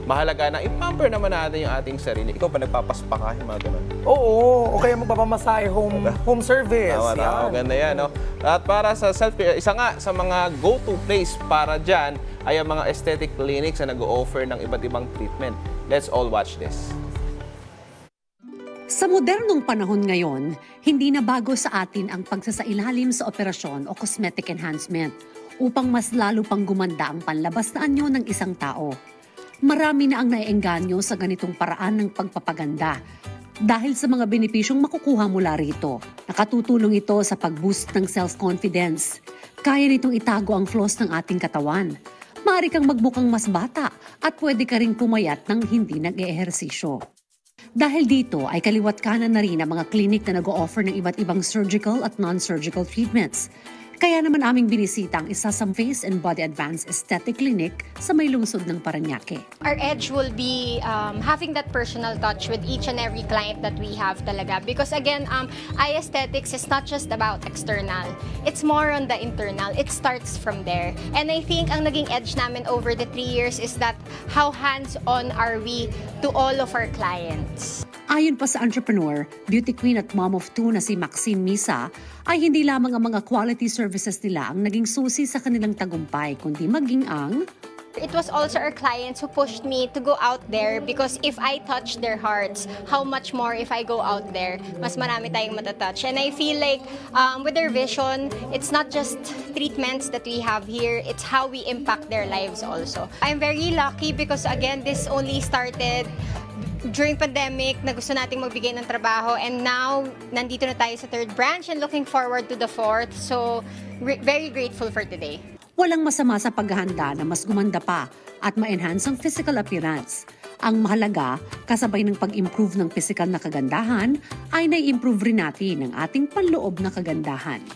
mahalaga na i-pamper naman natin yung ating sarili. Ikaw pa nagpapaspa ka, yung mga ganun. Oo, o kaya magpapamasahe home service. Tama, ganda yan. No? At para sa self-care, isa nga sa mga go-to place para dyan ay ang mga aesthetic clinics na nag-o-offer ng iba't ibang treatment. Let's all watch this. Sa modernong panahon ngayon, hindi na bago sa atin ang pagsasailalim sa operasyon o cosmetic enhancement upang mas lalo pang gumanda ang panlabas na anyo ng isang tao. Marami na ang naiengganyo sa ganitong paraan ng pagpapaganda dahil sa mga benepisyong makukuha mula rito. Nakatutulong ito sa pag-boost ng self-confidence. Kaya nitong itago ang flaws ng ating katawan. Maaari kang magbukang mas bata at pwede ka ring pumayat ng hindi nag-eehersisyo. Dahil dito ay kaliwat kanan na rin ang mga clinic na nag-o-offer ng iba't ibang surgical at non-surgical treatments. Kaya naman aming binisita ang isa sa Face and Body Advanced Aesthetic Clinic sa may lungsod ng Parañaque. Our edge will be having that personal touch with each and every client that we have talaga. Because again, eye aesthetics is not just about external. It's more on the internal. It starts from there. And I think ang naging edge namin over the 3 years is that how hands-on are we to all of our clients. Ayon pa sa entrepreneur, beauty queen at mom of 2 na si Maxine Misa, ay hindi lamang ang mga quality services nila ang naging susi sa kanilang tagumpay, kundi maging ang... It was also our clients who pushed me to go out there because if I touch their hearts, how much more if I go out there, mas marami tayong matatouch. And I feel like with their vision, it's not just treatments that we have here, it's how we impact their lives also. I'm very lucky because again, this only started during pandemic na gusto nating magbigay ng trabaho, and now nandito na tayo sa 3rd branch and looking forward to the 4th. So very grateful for today. Walang masama sa paghahanda na mas gumanda pa at ma-enhance ang physical appearance. Ang mahalaga, kasabay ng pag-improve ng physical na kagandahan, ay nai-improve rin natin ang ating panloob na kagandahan.